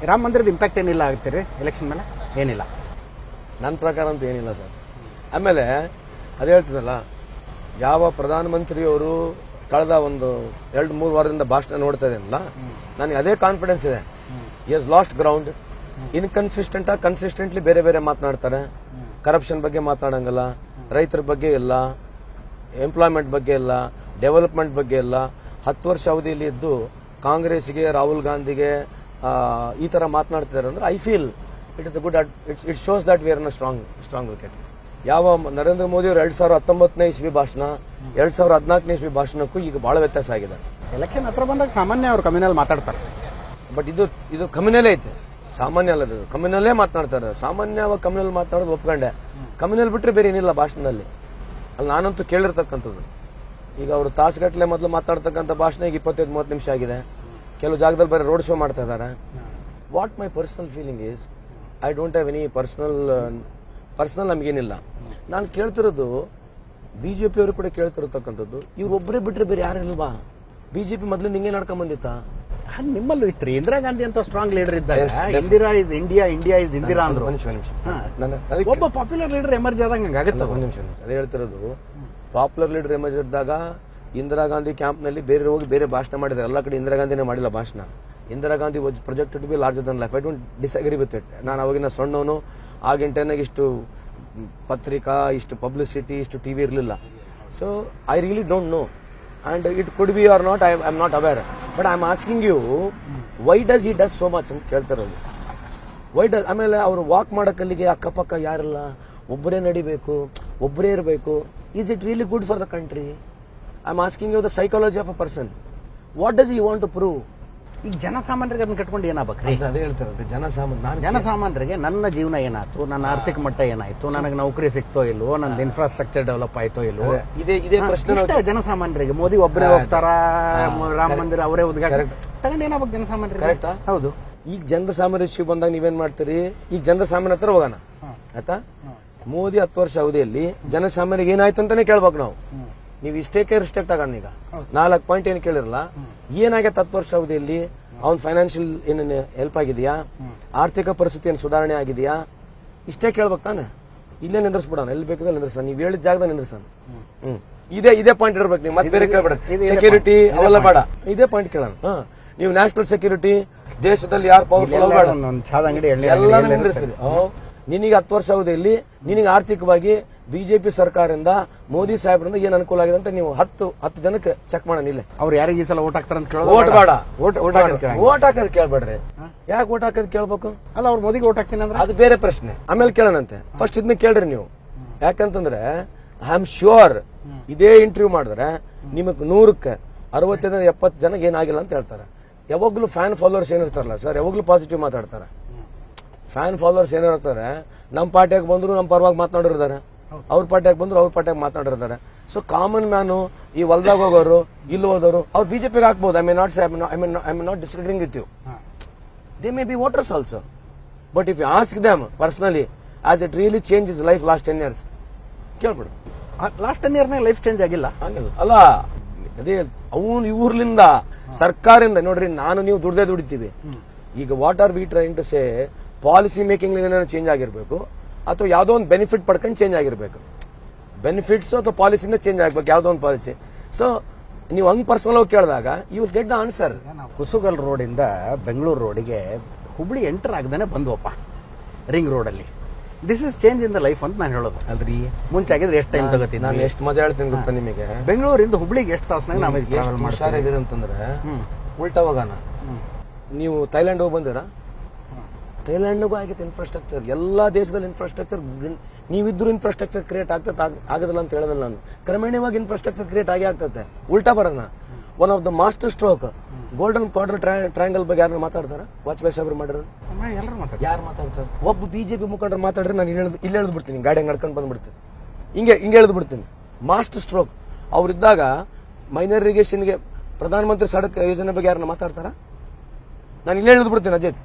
ರಾಮ ಮಂದಿರದ ಇಂಪ್ಯಾಕ್ಟ್ ಏನಿಲ್ಲ ಆಗ್ತೀರಿ ಎಲೆಕ್ಷನ್ ಮೇಲೆ? ಏನಿಲ್ಲ, ನನ್ನ ಪ್ರಕಾರ ಅಂತೂ ಏನಿಲ್ಲ ಸರ್. ಆಮೇಲೆ ಅದೇ ಹೇಳ್ತಿದ್ದಲ್ಲ, ಯಾವ ಪ್ರಧಾನಮಂತ್ರಿಯವರು ಕಳೆದ ಒಂದು 2-3 ವಾರದಿಂದ ಭಾಷಣ ನೋಡ್ತಾ ಇದ್ದೀನಲ್ಲ, ನನಗೆ ಅದೇ ಕಾನ್ಫಿಡೆನ್ಸ್ ಇದೆ. Is last ground. ಕನ್ಸಿಸ್ಟೆಂಟ್ಲಿ ಬೇರೆ ಬೇರೆ ಮಾತನಾಡ್ತಾರೆ. ಕರಪ್ಷನ್ ಬಗ್ಗೆ ಮಾತನಾಡಂಗಲ್ಲ, ರೈತರ ಬಗ್ಗೆ ಇಲ್ಲ, ಎಂಪ್ಲಾಯ್ಮೆಂಟ್ ಬಗ್ಗೆ ಇಲ್ಲ, ಡೆವಲಪ್ಮೆಂಟ್ ಬಗ್ಗೆ ಇಲ್ಲ. 10 ವರ್ಷ ಅವಧಿಯಲ್ಲಿ ಇದ್ದು ಕಾಂಗ್ರೆಸ್ಗೆ, ರಾಹುಲ್ ಗಾಂಧಿಗೆ ಈ ತರ ಮಾತನಾಡ್ತಿದ್ದಾರೆ ಅಂದ್ರೆ I feel it is a good. It shows that we are in strong wicket. ಯಾವ ನರೇಂದ್ರ ಮೋದಿ ಅವರು 2019ನೇ ಇಸ್ವಿ ಭಾಷಣ, 2014ನೇ ಇಸ್ವಿ ಭಾಷಣಕ್ಕೂ ಈಗ ಬಹಳ ವ್ಯತ್ಯಾಸ ಆಗಿದೆ. ಎಲೆಕ್ಷನ್ ಹತ್ರ ಬಂದಾಗ ಸಾಮಾನ್ಯ ಅವ್ರು ಕಮ್ಯುನಲ್ ಮಾತಾಡ್ತಾರೆ, ಬಟ್ ಇದು ಕಮ್ಯುನಲೇ ಐತೆ, ಸಾಮಾನ್ಯ ಅಲ್ಲ. ಇದು ಕಮ್ಯುನಲ್ಲೇ ಮಾತನಾಡ್ತಾರೆ. ಸಾಮಾನ್ಯವಾಗಿ ಕಮ್ಯುನಲ್ ಮಾತನಾಡೋದು ಒಪ್ಕೊಂಡೆ. ಕಮ್ಯುನಲ್ ಬಿಟ್ಟರೆ ಬೇರೆ ಏನಿಲ್ಲ ಭಾಷಣದಲ್ಲಿ. ಅಲ್ಲಿ ನಾನಂತೂ ಕೇಳಿರ್ತಕ್ಕಂಥದ್ದು. ಈಗ ಅವರು ತಾಸುಗಟ್ಟಲೆ ಮೊದಲು ಮಾತನಾಡ್ತಕ್ಕಂಥ ಭಾಷಣ ಈಗ 25-30 ನಿಮಿಷ ಆಗಿದೆ. ಕೆಲವು ಜಾಗದಲ್ಲಿ ಬೇರೆ ರೋಡ್ ಶೋ ಮಾಡ್ತಾ ಇದ್ದಾರೆ. What my personal feeling is, I don't have any personal ನಮಗೇನಿಲ್ಲ. ನಾನು ಕೇಳ್ತಿರೋದು ಬಿಜೆಪಿ ಅವರು ಕೂಡ ಕೇಳ್ತಿರತಕ್ಕಂಥದ್ದು, ಇವ್ರು ಒಬ್ಬರೇ ಬಿಟ್ರೆ ಬೇರೆ ಯಾರಿಲ್ವಾ? ಬಿಜೆಪಿ ಮೊದಲಿಂದ ಹಿಂಗೆ ನಡ್ಕೊಂಡ್ ಬಂದಿತ್ತಾ? ಹಾಗೆ ನಿಮ್ಮಲ್ಲೂ ಇತ್ರಿ. ಇಂದಿರಾ ಗಾಂಧಿ ಅಂತ ಸ್ಟ್ರಾಂಗ್ ಲೀಡರ್ ಇದ್ದಾರೆ. Indira is India, India is Indira ಅಂದ್ರು. ಒಬ್ಬ ಪಾಪ್ಯುಲರ್ ಲೀಡರ್ ಎಮರ್ಜ್ ಆದಾಗ ಹಂಗಾಗುತ್ತೆ. ಒಂದು ನಿಮಿಷ, ಅದೇ ಹೇಳ್ತಿರೋದು. ಪಾಪ್ಯುಲರ್ ಲೀಡರ್ ಎಮರ್ಜ್ ಇದ್ದಾಗ ಇಂದಿರಾ ಗಾಂಧಿ ಕ್ಯಾಂಪ್ ನಲ್ಲಿ ಬೇರೆ ಹೋಗಿ ಬೇರೆ ಭಾಷಣ ಮಾಡಿದ್ದಾರೆ. ಎಲ್ಲ ಕಡೆ ಇಂದಿರಾ ಗಾಂಧಿನೇ ಮಾಡಿಲ್ಲ ಭಾಷಣ. Indira Gandhi was projected to be larger than life. I don't disagree with it. ನಾನು ಅವಾಗಿನ ಸಣ್ಣವನು, ಆಗಿನ ಟೈಮ್ನಾಗ ಇಷ್ಟು ಪತ್ರಿಕಾ, ಇಷ್ಟು ಪಬ್ಲಿಸಿಟಿ, ಇಷ್ಟು ಟಿವಿ ಇರಲಿಲ್ಲ. So I really don't know, and it could be or not, I am not aware, but I am asking you, why does he does so much ಅಂತ ಕೇಳ್ತಾರದು. Why does. ಆಮೇಲೆ ಅವರು ವಾಕ್ ಮಾಡಕ್ಕಲ್ಲಿಗೆ ಅಕ್ಕಪಕ್ಕ ಯಾರಿಲ್ಲ, ಒಬ್ಬರೇ ನಡಿಬೇಕು, ಒಬ್ಬರೇ ಇರಬೇಕು. Is it really good for the country? I am asking you the psychology of a person. What does you want to prove? ಈಗ ಜನಸಾಮಾನ್ಯರಿಗೆ ಅದನ್ನ ಕಟ್ಕೊಂಡು ಏನಾಗಬೇಕ್ರಿ? ಅದೇ ಹೇಳ್ತಾರೆ ಜನಸಾಮಾನ್ಯರಿಗೆ ನನ್ನ ಜೀವನ ಏನಾಯ್ತು, ನನ್ನ ಆರ್ಥಿಕ ಮಟ್ಟ ಏನಾಯ್ತು, ನನಗೆ ನೌಕರಿ ಸಿಕ್ತೋ ಇಲ್ವೋ, ನಂದು ಇನ್ಫ್ರಾಸ್ಟ್ರಕ್ಚರ್ ಡೆವಲಪ್ ಆಯ್ತೋ ಇಲ್ವೋ, ಇದೇ ಪ್ರಶ್ನೆ ಜನಸಾಮಾನ್ಯರಿಗೆ. ಮೋದಿ ಒಬ್ಬರೇ ಹೋಗ್ತಾರ, ರಾಮ ಮಂದಿರ ಅವರೇ ಉದ್ಘಾಟನೆ ತಗೊಂಡು ಏನಾಗಬೇಕು ಜನಸಾಮಾನ್ಯರಿಗೆ? ಕರೆಕ್ಟಾ? ಹೌದು. ಈಗ ಜನರ ಸಾಮಾನ್ಯ ಇಶ್ಯೂ ಬಂದಾಗ ನೀವೇನ್ ಮಾಡ್ತೀರಿ? ಈಗ ಜನರ ಸಾಮಾನ್ಯ ಹತ್ರ ಹೋಗೋಣ ಆಯ್ತಾ? ಮೋದಿ 10 ವರ್ಷ ಅವಧಿಯಲ್ಲಿ ಜನಸಾಮಾನ್ಯರಿಗೆ ಏನಾಯ್ತು ಅಂತಾನೆ ಕೇಳ್ಬೇಕು ನಾವು. ನೀವು ಇಷ್ಟೇಕೆ ರಿಸ್ಟ್ರಿಕ್ಟ್ ಆಗೋಣ. ಈಗ 4 ಪಾಯಿಂಟ್ ಏನು ಕೇಳಿರಲ್ಲ, ಏನಾಗೈತೆ 10 ವರ್ಷ ಅವಧಿಯಲ್ಲಿ? ಅವ್ನ ಫೈನಾನ್ಷಿಯಲ್ ಏನೇನು ಹೆಲ್ಪ್ ಆಗಿದೆಯಾ? ಆರ್ಥಿಕ ಪರಿಸ್ಥಿತಿ ಏನು ಸುಧಾರಣೆ ಆಗಿದೆಯಾ? ಇಷ್ಟೇ ಕೇಳ್ಬೇಕು ತಾನೆ. ಇಲ್ಲೇ ನಿಂದ್ರಿಸ್ಬಿಡೋಣ, ಎಲ್ಲಿ ಬೇಕಾದ್ರೆ ನಿಂದ್ರಸ. ನೀವು ಹೇಳಿದ ಜಾಗದಾಗ ನಿಂದ್ರಸ. ಇದೇ ಪಾಯಿಂಟ್ ಇರ್ಬೇಕು. ನೀವು ಮತ್ತೆ ಬೇರೆ ಕೇಳ್ಬೇಡ. ಸೆಕ್ಯೂರಿಟಿ ಅವೆಲ್ಲ ಬೇಡ, ಇದೇ ಪಾಯಿಂಟ್ ಕೇಳೋಣ. ನೀವು ನ್ಯಾಷನಲ್ ಸೆಕ್ಯೂರಿಟಿ, ದೇಶದಲ್ಲಿ ಯಾರು ಪವರ್ಫುಲ್ ಎಲ್ಲ ನಿಂದ್ರಿಸ್ರಿ. ನಿನಗೆ 10 ವರ್ಷ ಅವಧಿಯಲ್ಲಿ ನಿನಗೆ ಆರ್ಥಿಕವಾಗಿ ಬಿಜೆಪಿ ಸರ್ಕಾರದಿಂದ, ಮೋದಿ ಸಾಹೇಬ್ರಿಂದ ಏನ್ ಅನುಕೂಲ ಆಗಿದೆ ಅಂತ ನೀವು 10 ಜನಕ್ಕೆ ಚೆಕ್ ಮಾಡೋಣ. ಇಲ್ಲೇ ಅವ್ರು ಯಾರಿಗೆ ಈ ಸಲ ಓಟ್ ಹಾಕ್ತಾರ ಅಂತ ಕೇಳೋದು. ಓಟ್ ಬೇಡ, ಓಟ್ ಹಾಕೋದ್ ಕೇಳ್ಬೇಡ್ರಿ. ಯಾಕೆ ಓಟ್ ಹಾಕೋದ್ ಕೇಳ್ಬೇಕು? ಅಲ್ಲ, ಅವ್ರು ಮೋದಿಗೆ ಓಟ್ ಹಾಕ್ತೀನಿ ಅಂದ್ರೆ ಅದು ಬೇರೆ ಪ್ರಶ್ನೆ, ಆಮೇಲೆ ಕೇಳೋಣಂತೆ. ಫಸ್ಟ್ ಇದನ್ನ ಕೇಳ್ರಿ ನೀವು. ಯಾಕಂತಂದ್ರೆ ಐ ಆಮ್ ಶ್ಯೂರ್ ಇದೇ ಇಂಟರ್ವ್ಯೂ ಮಾಡಿದ್ರೆ ನಿಮಗ್ 100ಕ್ಕೆ 65-70 ಜನ ಏನಾಗಿಲ್ಲ ಅಂತ ಹೇಳ್ತಾರೆ. ಯಾವಾಗ್ಲೂ ಫ್ಯಾನ್ ಫಾಲೋವರ್ಸ್ ಏನಿರ್ತಾರಲ್ಲ ಸರ್, ಯಾವಾಗ್ಲೂ ಪಾಸಿಟಿವ್ ಮಾತಾಡ್ತಾರೆ. ಫ್ಯಾನ್ ಫಾಲೋವರ್ಸ್ ಏನಿರ್ತಾರೆ, ನಮ್ಮ ಪಾರ್ಟಿಯಾಗ ಬಂದ್ರು ನಮ್ಮ ಪರವಾಗಿ ಮಾತನಾಡಿರ್ತಾರೆ, ಅವ್ರ ಪಾರ್ಟಿಯಾಗ ಬಂದ್ರು ಅವ್ರ ಪಾರ್ಟಿಯಾಗ ಮಾತನಾಡಿರ್ತಾರೆ. ಸೊ ಕಾಮನ್ ಮ್ಯಾನು, ಈ ಹೊಲ್ದಾಗ ಹೋಗೋರು, ಇಲ್ಲಿ ಹೋದವರು, ಅವ್ರು ಬಿಜೆಪಿಗೆ ಹಾಕ್ಬಹುದು. I may not disagreeing with you. They may be voters also, but if you ask them personally, as it really change is life last 10 years, ಕೇಳ್ಬಿಡು. ಲಾಸ್ಟ್ 10 years ಲೈಫ್ ಚೇಂಜ್ ಆಗಿಲ್ಲ ಅಲ್ಲ. ಅದೇ ಅವನು ಇವ್ರಲಿಂದ, ಸರ್ಕಾರದಿಂದ ನೋಡ್ರಿ, ನಾನು ನೀವು ದುಡಿತೀವಿ. ಈಗ what are we trying to say? Policy making change ಆಗಿರ್ಬೇಕು, ಅಥವಾ ಯಾವ್ದೋ ಒಂದು ಬೆನಿಫಿಟ್ ಪಡ್ಕೊಂಡು ಚೇಂಜ್ ಆಗಿರ್ಬೇಕು. ಬೆನಿಫಿಟ್ಸ್ ಅಥವಾ ಪಾಲಿಸಿಂದ ಚೇಂಜ್ ಆಗ್ಬೇಕು, ಯಾವ್ದೋ ಒಂದು ಪಾಲಿಸಿ. ಸೊ ನೀವು ಹಂಗ್ ಪರ್ಸನಲ್ ಆಗಿ ಕೇಳಿದಾಗ you will get the answer. Kusugal road ಇಂದ ಬೆಂಗಳೂರು ರೋಡಿಗೆ ಹುಬ್ಳಿ ಎಂಟರ್ ಆಗದೇನೆ ಬಂದ್ವಪ್ಪ, ರಿಂಗ್ ರೋಡ್ ಅಲ್ಲಿ. This is change in the life ಅಂತ ನಾನು ಹೇಳೋದು. ಅಲ್ರಿ, ಮುಂಚೆ ಆಗಿದ್ರೆ ಎಷ್ಟು ಟೈಮ್ ತಗೋತೀನಿ, ನಾನು ಎಷ್ಟು ಮಜಾ ಹೇಳ್ತೀನಿ ಗೊತ್ತಾ ನಿಮಗೆ? ಬೆಂಗಳೂರಿಂದ ಹುಬ್ಳಿಗೆ ಎಷ್ಟು ತಾಸನಾಗ ನಾವು ಹುಷಾರಿದ್ದೀರಿ ಅಂತಂದ್ರೆ ಉಲ್ಟಾ ಹೋಗೋಣ. ನೀವು ಥೈಲ್ಯಾಂಡ್ ಹೋಗಿ ಬಂದಿರಾ? ಥೈಲ್ಯಾಂಡ್ಗೂ ಆಗೈತೆ ಇನ್ಫ್ರಾಸ್ಟ್ರಕ್ಚರ್. ಎಲ್ಲಾ ದೇಶದಲ್ಲಿ ಇನ್ಫ್ರಾಸ್ಟ್ರಕ್ಚರ್, ನೀವಿದ್ರು ಇನ್ಫ್ರಾಸ್ಟ್ರಕ್ಚರ್ ಕ್ರಿಯೇಟ್ ಆಗದಿಲ್ಲ ಅಂತ ಹೇಳೋದಿಲ್ಲ ನಾನು. ಕ್ರಮೇಣವಾಗಿ ಇನ್ಫ್ರಾಸ್ಟ್ರಕ್ಚರ್ ಕ್ರಿಯೇಟ್ ಆಗ್ತದೆ. ಉಲ್ಟಾ ಬರೋಣ. One of the master stroke golden quarter triangle ಬಗ್ಗೆ ಯಾರು ಮಾತಾಡ್ತಾರ? ವಾಜಪೇಯಿ ಸಾಹೇಬ್ರು ಮಾಡಿದ್ರು. ಯಾರು ಮಾತಾಡ್ತಾರೆ? ಒಬ್ಬ ಬಿಜೆಪಿ ಮುಖಂಡರು ಮಾತಾಡ್ರೆ ನಾನು ಇಲ್ಲಿ ಎಳೆದು ಬಿಡ್ತೀನಿ, ಗಾಡಿ ನಡ್ಕೊಂಡು ಬಂದ್ಬಿಡ್ತೀನಿ, ಹಿಂಗೆ ಎಳೆದು ಬಿಡ್ತೀನಿ. ಮಾಸ್ಟರ್ ಸ್ಟ್ರೋಕ್ ಅವ್ರಿದ್ದಾಗ ಮೈನರ್ ಇರಿಗೇಷನ್ಗೆ ಪ್ರಧಾನಮಂತ್ರಿ ಸಡಕ್ ಯೋಜನೆ ಬಗ್ಗೆ ಯಾರನ್ನ ಮಾತಾಡ್ತಾರ? ನಾನು ಇಲ್ಲೇ ಎಳೆದು ಬಿಡ್ತೀನಿ. ಅಜಿತ್,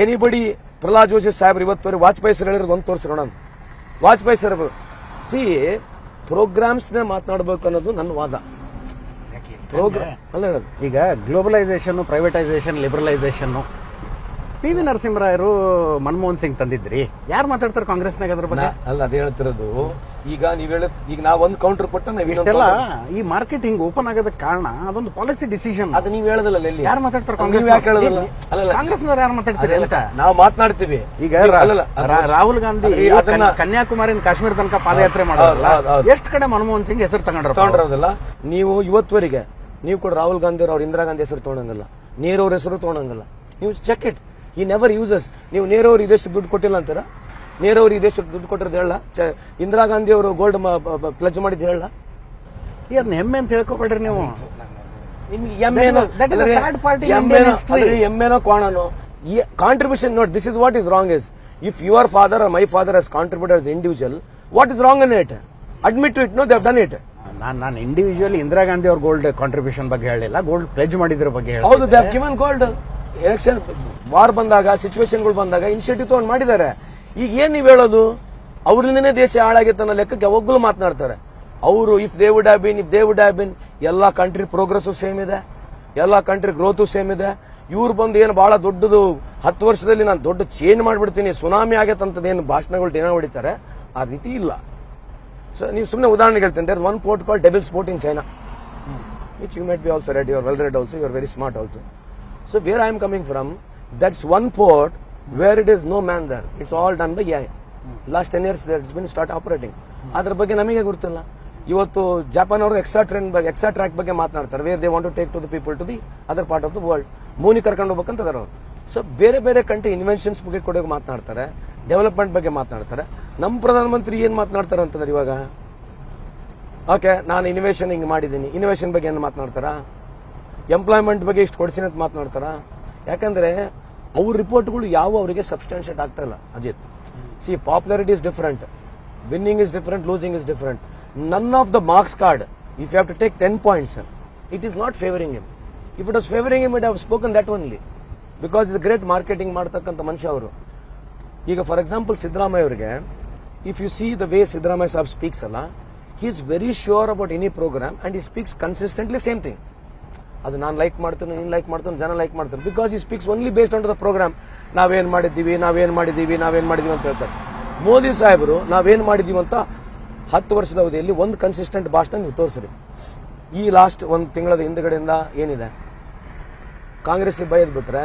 ಎನಿಬಡಿ, ಪ್ರಹ್ಲಾದ್ ಜೋಶಿ ಸಾಹೇಬ್ರು ಇವತ್ತು ವಾಜಪೇಯಿ ಸರ್ ಹೇಳಿರೋದು ಒಂದು ತೋರಿಸಿರೋಣ. ವಾಜಪೇಯಿ ಸರ್ ಸಿ ಪ್ರೋಗ್ರಾಮ್ಸ್ ಮಾತನಾಡಬೇಕು ಅನ್ನೋದು ನನ್ನ ವಾದ. ಪ್ರೋಗ್ರಾಮ್ ಅಲ್ಲ ಹೇಳೋದು. ಈಗ globalization, privatization, liberalization P V ನರಸಿಂಹರಾಯರು ಮನಮೋಹನ್ ಸಿಂಗ್ ತಂದಿದ್ರಿ, ಯಾರು ಮಾತಾಡ್ತಾರೆ ಕಾಂಗ್ರೆಸ್ನಾಗ ಅದ್ರ ಬಗ್ಗೆ? ಅಲ್ಲ ಅದೇ ಹೇಳ್ತಿರೋದು. ಈಗ ನೀವ್ ಹೇಳ, ಈಗ ನಾವ್ ಒಂದು ಕೌಂಟರ್ ಕೊಟ್ಟ ಇಷ್ಟೆಲ್ಲ ಈ ಮಾರ್ಕೆಟ್ ಹಿಂಗ್ ಓಪನ್ ಆಗೋದಕ್ಕೆ ಕಾರಣ ಅದೊಂದು ಪಾಲಿಸಿ ಡಿಸಿಷನ್. ಅದು ನೀವ್ ಹೇಳದಲ್ಲ, ಎಲ್ಲಿ ಯಾರು ಮಾತಾಡ್ತಾರೆ ನೀವ್ ಯಾಕೆ ಹೇಳೋದಿಲ್ಲ? ಕಾಂಗ್ರೆಸ್ನವ್ರು ಯಾರು ಮಾತಾಡ್ತಾರೆ ಅಂತ ನಾವು ಮಾತನಾಡ್ತೀವಿ. ಈಗ ರಾಹುಲ್ ಗಾಂಧಿ ಕನ್ಯಾಕುಮಾರಿಯಿಂದ ಕಾಶ್ಮೀರ ತನಕ ಪಾದಯಾತ್ರೆ ಮಾಡೋದಲ್ಲ, ಎಷ್ಟು ಕಡೆ ಮನಮೋಹನ್ ಸಿಂಗ್ ಹೆಸರು ತಗೊಂಡಿರೋದಿಲ್ಲ. ನೀವು ಇವತ್ತುವರೆಗೆ ನೀವು ಕೂಡ ರಾಹುಲ್ ಗಾಂಧಿ ಅವ್ರ ಇಂದಿರಾ ಗಾಂಧಿ ಹೆಸರು ತಗೊಂಡಂಗಲ್ಲ, ನೆಹರು ಅವ್ರ ಹೆಸರು ತಗೊಂಡಂಗಲ್ಲ. ನೀವು ಚೆಕ್ ಇಟ್, ಈ ನೆವರ್ ಯೂಸಸ್. ನೀವು ನೆಹರು ಅವ್ರು ಇದಷ್ಟು ದುಡ್ಡು ಕೊಟ್ಟಿಲ್ಲ ಅಂತಾರ? ನೆಹರು ಅವ್ರು ಇದಷ್ಟು ದುಡ್ಡು ಕೊಟ್ಟಿರೋದು ಹೇಳ? ಇಂದಿರಾ ಗಾಂಧಿ ಅವರು ಗೋಲ್ಡ್ ಪ್ಲಜ್ ಮಾಡಿದ್ದು ಹೇಳ? ಅದನ್ನ ಹೆಮ್ಮೆ ಅಂತ ಹೇಳ್ಕೊಬೇಡ್ರಿ ನೀವು. ಎಮ್ಮೆನೋ ಕೋಣನೋ contribution note. This is what is wrong is, if your father or my father has contributed as individual, what is wrong in it? Admit to it. No, they have done it. ನಾನು individually Indira Gandhi ಅವ್ರ gold contribution ಬಗ್ಗೆ ಹೇಳಿಲ್ಲ, gold pledge ಮಾಡಿದ್ರ ಬಗ್ಗೆ ಹೇಳಿ. ಹೌದು, they have given gold. Election war ಬಂದಾಗ, ಸಿಚುವೇಶನ್ಗಳು ಬಂದಾಗ ಇನಿಷಿಯೇಟಿವ್ ತಗೊಂಡು ಮಾಡಿದ್ದಾರೆ. ಈಗ ಏನ್ ನೀವ್ ಹೇಳೋದು? ಅವ್ರಿಂದನೇ ದೇಶ ಹಾಳಾಗಿತ್ತು ಅನ್ನೋ ಲೆಕ್ಕಕ್ಕೆ ಯಾವಾಗಲೂ ಮಾತನಾಡ್ತಾರೆ ಅವರು. If they would have been, ಎಲ್ಲಾ ಕಂಟ್ರಿ ಪ್ರೋಗ್ರೆಸ್ ಸೇಮ್ ಇದೆ, ಎಲ್ಲಾ ಕಂಟ್ರಿ ಗ್ರೋತ್ ಸೇಮ್ ಇದೆ. ಇವ್ರು ಬಂದು ಏನು ಬಹಳ ದೊಡ್ಡದು 10 ವರ್ಷದಲ್ಲಿ ನಾನು ದೊಡ್ಡ ಚೇಂಜ್ ಮಾಡ್ಬಿಡ್ತೀನಿ, ಸುನಾಮಿ ಆಗತ್ತಂತದೇನು ಭಾಷಣಗಳು ದಿನ ಹೊಡಿತಾರೆ, ಆ ರೀತಿ ಇಲ್ಲ. ಸೊ ನೀವು ಸುಮ್ಮನೆ ಉದಾಹರಣೆಗೆ ಹೇಳ್ತೀನಿ. There is one port called devil's port in China, which you might be also read, you are well read also, you are very smart also. So where I am coming from, that's one port where it is no man there. It's all done by AI. Last 10 years there, it's been start operating. ಅದ್ರ ಬಗ್ಗೆ ನಮಗೆ ಗೊತ್ತಿಲ್ಲ. ಇವತ್ತು Japan ಅವರು extra track ಬಗ್ಗೆ ಮಾತನಾಡ್ತಾರೆ, where they want to take to the people to the other part of the world. ಮೂನಿ ಕರ್ಕೊಂಡು ಹೋಗ್ಬೇಕಂತ ಅವರು. ಸೊ ಬೇರೆ ಬೇರೆ ಕಂಟ್ರಿ ಇನ್ವೆನ್ಷನ್ಸ್ ಬಗ್ಗೆ ಕೂಡ ಮಾತನಾಡ್ತಾರೆ, ಡೆವಲಪ್ಮೆಂಟ್ ಬಗ್ಗೆ ಮಾತನಾಡ್ತಾರೆ. ನಮ್ಮ ಪ್ರಧಾನಮಂತ್ರಿ ಏನ್ ಮಾತನಾಡ್ತಾರೆ ಅಂತಂದ್ರೆ ಇವಾಗ, ಓಕೆ ನಾನು ಇನ್ವೆಷನ್ ಹಿಂಗ್ ಮಾಡಿದ್ದೀನಿ, ಇನ್ವೆಷನ್ ಬಗ್ಗೆ ಏನು ಮಾತನಾಡ್ತಾರ? ಎಂಪ್ಲಾಯ್ಮೆಂಟ್ ಬಗ್ಗೆ ಇಷ್ಟು ಕೊಡ್ಸಿನ ಅಂತ ಮಾತನಾಡ್ತಾರ? ಯಾಕಂದ್ರೆ ಅವ್ರ ರಿಪೋರ್ಟ್ಗಳು ಯಾವ ಅವರಿಗೆ ಸಬ್ಸ್ಟಾನ್ಷಿಯೇಟ್ ಆಗ್ತಾ ಇಲ್ಲ Ajit. See, popularity is different, winning is different, losing is different. None of the marks card, if you have to take 10 points, it is not favouring him. If it was favouring him, it have spoken that only, because is great marketing ಮಾಡ್ತಕ್ಕಂಥ ಮನುಷ್ಯ ಅವರು. ಈಗ for example Siddaramaiah ಅವರಿಗೆ, if you see the way Siddaramaiah saab speaks ಅಲ್ಲ, he is very sure about any program and he speaks consistently same thing. ಅದು ನಾನು like ಮಾಡ್ತೀನಿ, ನೀನು ಲೈಕ್ ಮಾಡ್ತೀನಿ, ಜನ ಲೈಕ್ ಮಾಡ್ತಾರೆ, because he speaks only based on the programme. ನಾವೇನ್ ಮಾಡಿದ್ದೀವಿ ಅಂತ ಹೇಳ್ತಾರೆ. ಮೋದಿ ಸಾಹೇಬರು ನಾವೇನ್ ಮಾಡಿದೀವಿ ಅಂತ 10 ವರ್ಷದ ಅವಧಿಯಲ್ಲಿ ಒಂದು ಕನ್ಸಿಸ್ಟೆಂಟ್ ಭಾಷಣ ನೀವು ತೋರಿಸ್ರಿ. ಈ ಲಾಸ್ಟ್ ಒಂದು ತಿಂಗಳ ಹಿಂದ್ಗಡೆಯಿಂದ ಏನಿದೆ, ಕಾಂಗ್ರೆಸ್ ಬೈದ್ ಬಿಟ್ರೆ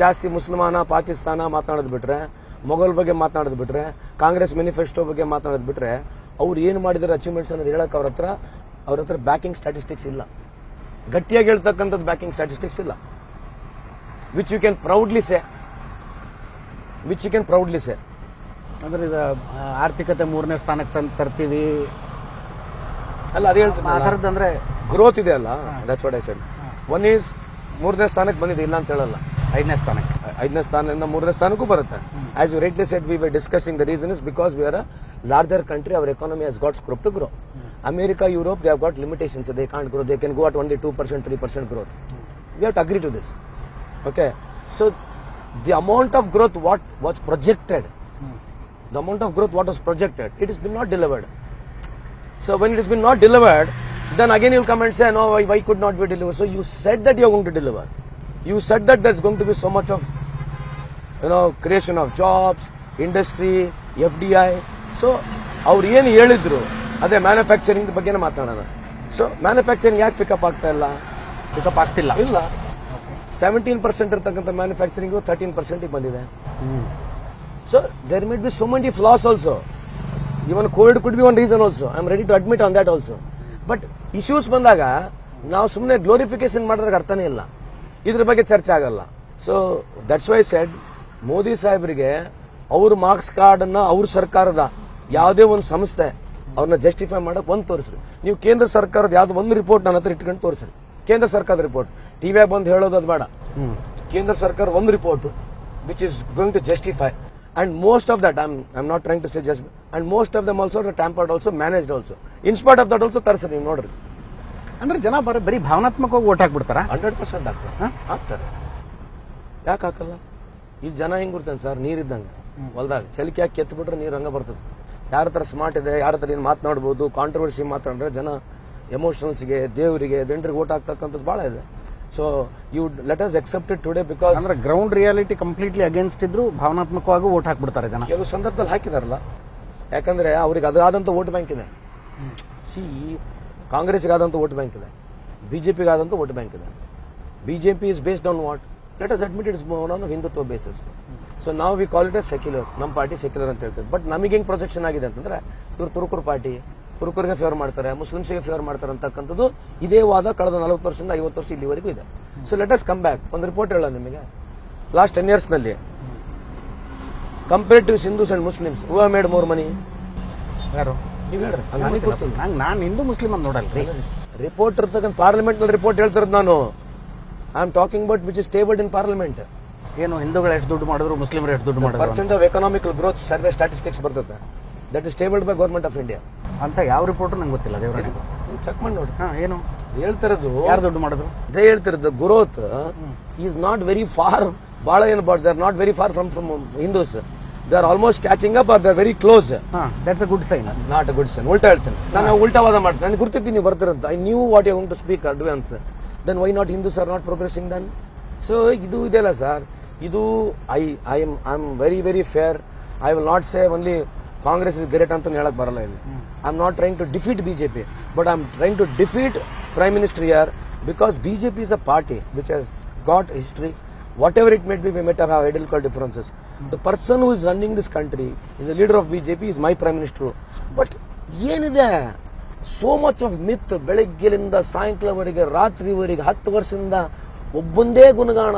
ಜಾಸ್ತಿ, ಮುಸಲ್ಮಾನ ಪಾಕಿಸ್ತಾನ ಮಾತನಾಡೋದು ಬಿಟ್ರೆ, ಮೊಘಲ್ ಬಗ್ಗೆ ಮಾತನಾಡೋದು ಬಿಟ್ರೆ, ಕಾಂಗ್ರೆಸ್ ಮ್ಯಾನಿಫೆಸ್ಟೋ ಬಗ್ಗೆ ಮಾತನಾಡೋದು ಬಿಟ್ರೆ, ಅವ್ರು ಏನು ಮಾಡಿದಾರೆ ಅಚೀವ್ಮೆಂಟ್ಸ್ ಅನ್ನೋದು ಹೇಳಕ್ ಅವ್ರ ಹತ್ರ ಬ್ಯಾಕಿಂಗ್ ಸ್ಟ್ಯಾಟಿಸ್ಟಿಕ್ಸ್ ಇಲ್ಲ, ಗಟ್ಟಿಯಾಗಿ ಹೇಳ್ತಕ್ಕಂಥದ್ದು ಬ್ಯಾಕಿಂಗ್ ಸ್ಟ್ಯಾಟಿಸ್ಟಿಕ್ಸ್ ಇಲ್ಲ. Which you can proudly say ಅಂದ್ರೆ ಇದು ಆರ್ಥಿಕತೆ 3ನೇ ಸ್ಥಾನಕ್ಕೆ ತರ್ತೀವಿ ಅಲ್ಲ, ಅದೇ ಹೇಳ್ತೀನಿ. ಅಂದ್ರೆ ಗ್ರೋತ್ ಇದೆ ಅಲ್ಲ, that's what I said. One is 3ನೇ ಸ್ಥಾನಕ್ಕೆ ಬಂದಿದೆ, ಇಲ್ಲ ಅಂತ ಹೇಳಲ್ಲ. 5ನೇ ಸ್ಥಾನಕ್ಕೆ, 5ನೇ ಸ್ಥಾನದಿಂದ 3ನೇ ಸ್ಥಾನಕ್ಕೂ ಬರುತ್ತೆ. As you rightly said, we were discussing the reason is because we are a larger country, our economy has got scope to grow. America, Europe, they have got limitations, so they can't grow. They can go at only 2%, 3% growth. We have to agree to this. Okay? So, the amount of growth what was projected, it has been not delivered. So, when it has been not delivered, then again you will come and say, no, why could not be delivered? So, you said that you are going to deliver. You said that there's going to be so much of, creation of jobs, industry, FDI. So, ಅವ್ರು ಏನು ಹೇಳಿದ್ರು ಅದೇ manufacturing ಬಗ್ಗೆನೇ ಮಾತಾಡೋಣ. So manufacturing ಯಾಕೆ pickup ಆಗ್ತಿಲ್ಲ? 17% ಇರ್ತಕ್ಕಂಥ manufacturing 13% ಬಂದಿದೆ. So there might be so many flaws also. Even Covid could be one reason also. I am ready to admit on that also. But issues ಬಂದಾಗ ನಾವು ಸುಮ್ಮನೆ ಗ್ಲೋರಿಫಿಕೇಶನ್ ಮಾಡಿದ್ರೆ ಅರ್ಥನೇ ಇಲ್ಲ, ಇದ್ರ ಬಗ್ಗೆ ಚರ್ಚೆ ಆಗಲ್ಲ. So that's why said, Modi ಸಾಹೇಬರಿಗೆ ಅವ್ರ ಮಾರ್ಕ್ಸ್ ಕಾರ್ಡ್ ಅನ್ನ ಅವ್ರ ಸರ್ಕಾರದ ಯಾವುದೇ ಒಂದು ಸಂಸ್ಥೆ ಅವ್ರನ್ನ ಜಸ್ಟಿಫೈ ಮಾಡಕ್ ಒಂದು ತೋರಿಸ್ರಿ. ನೀವು ಕೇಂದ್ರ ಸರ್ಕಾರದ ಯಾವ್ದು ಒಂದು ರಿಪೋರ್ಟ್ ನನ್ನ ಹತ್ರ ಇಟ್ಕೊಂಡು ತೋರಿಸ್ರಿ. ಕೇಂದ್ರ ಸರ್ಕಾರದ ರಿಪೋರ್ಟ್ ಟಿವಿಯಾಗ ಬಂದು ಹೇಳೋದು ಅದು ಬೇಡ. ಕೇಂದ್ರ ಸರ್ಕಾರ ಒಂದು report which is going to justify. And most of that, I am not trying to say just, and most of them also tampered also, managed also. In spot of that also ತರಿಸ್ರಿ, ನೀವು ನೋಡ್ರಿ. ಅಂದ್ರೆ ಜನ ಬರೀ ಭಾವನಾತ್ಮಕವಾಗಿ vote ಹಾಕ್ಬಿಡ್ತಾರ? 100% ಆಗ್ತಾರೆ. ಯಾಕೆ ಹಾಕಲ್ಲ? ಈ ಜನ ಹೆಂಗ್ ಗುರ್ತೇನೆ ಸರ್, ನೀರಿದ್ದಂಗೆ ಹೊಲ್ದಾಗ ಚಲಿಕೆ ಹಾಕಿ ಕೆತ್ತಬಿಟ್ರೆ ನೀರು ಹಂಗ ಬರ್ತದೆ. ಯಾರ ತರ ಸ್ಮಾರ್ಟ್ ಇದೆ, ಯಾರ ತರ ಏನು ಮಾತನಾಡ್ಬೋದು, ಕಾಂಟ್ರವರ್ಸಿ ಮಾತಾಡಿದ್ರೆ ಜನ ಎಮೋಷನಲ್ಸ್ಗೆ, ದೇವರಿಗೆ, ದಂಡ್ರಿಗೆ ಓಟ್ ಹಾಕ್ತಕ್ಕಂಥದ್ದು ಭಾಳ ಇದೆ. So you let us accept it today because ಅಂದ್ರೆ ಗ್ರೌಂಡ್ ರಿಯಾಲಿಟಿ ಕಂಪ್ಲೀಟ್ಲಿ ಅಗೇನ್ಸ್ಟ್ ಇದ್ರು ಭಾವನಾತ್ಮಕವಾಗಿ ಓಟ್ ಹಾಕ್ಬಿಡ್ತಾರೆ ಜನ. ಕೆಲವು ಸಂದರ್ಭದಲ್ಲಿ ಹಾಕಿದಾರಲ್ಲ, ಯಾಕಂದ್ರೆ ಅವ್ರಿಗೆ ಅದಾದಂಥ ವೋಟ್ ಬ್ಯಾಂಕ್ ಇದೆ. ಕಾಂಗ್ರೆಸ್ಗೆ ಆದಂಥ ವೋಟ್ ಬ್ಯಾಂಕ್ ಇದೆ, ಬಿಜೆಪಿಗೆ ಆದಂಥ ವೋಟ್ ಬ್ಯಾಂಕ್ ಇದೆ. BJP is based on what? Let us admit it's on Hindutva basis. So ನಾವು we call it as secular. ನಮ್ಮ ಪಾರ್ಟಿ ಸೆಕ್ಯುಲರ್ ಅಂತ ಹೇಳ್ತೀವಿ. ಬಟ್ ನಮಗೆ ಹೆಂಗ್ ಪ್ರೊಜೆಕ್ಷನ್ ಆಗಿದೆ ಅಂತಂದ್ರೆ ಇವ್ರು ತುರುಕುರ್ ಪಾರ್ಟಿ, ತುರುಕರಿಗೆ ಫೇವರ್ ಮಾಡ್ತಾರೆ, ಮುಸ್ಲಿಮ್ಸ್ಗೆ ಫೇವರ್ ಮಾಡ್ತಾರೆ ಅಂತಕ್ಕಂಥದ್ದು ಇದೇ ವಾದ ಕಳೆದ 40 ವರ್ಷದಿಂದ 50 ವರ್ಷ ಇಲ್ಲಿವರೆಗೂ ಇದೆ. So let us come back. ಒಂದು ರಿಪೋರ್ಟ್ ಹೇಳ ನಿಮಗೆ, ಲಾಸ್ಟ್ 10 years ನಲ್ಲಿ compare to Hindus and Muslims who have made more money? ಯಾರು ನೀವು ಹೇಳ್ರಿ. ನಾನು ಹಿಂದೂ ಮುಸ್ಲಿಂ ಅಂತ ನೋಡಲ್ರಿ. ರಿಪೋರ್ಟ್ ಇರ್ತಕ್ಕಂಥ ಪಾರ್ಲಿಮೆಂಟ್ ನಲ್ಲಿ ರಿಪೋರ್ಟ್ ಹೇಳ್ತಿರೋದು ನಾನು. I am talking about which is tabled in parliament. ಏನು ಹಿಂದೂಗಳು ಎಷ್ಟು ದುಡ್ಡು ಮಾಡಿದ್ರು, ಮುಸ್ಲಿಮರು ಎಷ್ಟು ದುಡ್ಡು ಮಾಡಿದ್ರು percent of economical growth survey statistics ಬರ್ತದೆ. That is tabled by government of India ಅಂತ ಯಾವ ರಿಪೋರ್ಟ್ ನಂಗೆ ಗೊತ್ತಿಲ್ಲ. ದೇವರ ಚೆಕ್ ಮಾಡಿ ನೋಡಿ. ಏನು ಹೇಳ್ತಿರೋದು ಯಾರು ದುಡ್ಡು ಮಾಡಿದ್ರು? ಅದೇ ಹೇಳ್ತಿರೋದು growth is not very far. ಬಹಳ ಏನು they are not very far from Hindus. They are almost catching up are they are very close. That's a good sign. Not a good sign. ಉಲ್ಟಾ ಹೇಳ್ತೇನೆ ನಾನು, ಉಲ್ಟಾವಾದ ಮಾಡ್ತೇನೆ. ನನಗೆ ಗುರ್ತಿದ್ದೀನಿ ನೀವು ಬರ್ತಿರಂತ. I knew what you going to speak advance. Then why not Hindus are not progressing then? So ಇದು ಇದೆಯಲ್ಲ ಸರ್, ಇದು I am very very fair. I will not say only Congress is great ಅಂತ ಹೇಳಕ್ ಬರಲ್ಲ ಇಲ್ಲಿ. I am not trying to defeat BJP, but I am trying to defeat prime minister here because BJP is a party which has got history. Whatever it may be, we might have ideological differences. The person who is running this country is the leader of BJP, is my prime minister. But ಏನಿದೆ so much of ಮಿತ್. ಬೆಳಗ್ಗೆಲಿಂದ ಸಾಯಂಕಾಲವರೆಗೆ ರಾತ್ರಿವರೆಗೆ 10 ವರ್ಷದಿಂದ ಒಬ್ಬೊಂದೇ ಗುಣಗಾಣ.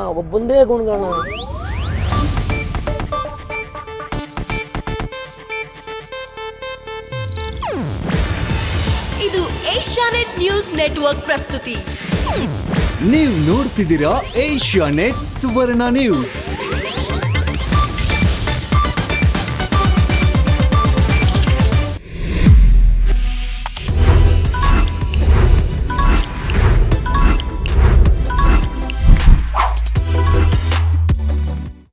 ಇದು Asianet news network ಪ್ರಸ್ತುತಿ. ನೀವು ನೋಡ್ತಿದ್ದೀರಾ Asianet ಸುವರ್ಣ news.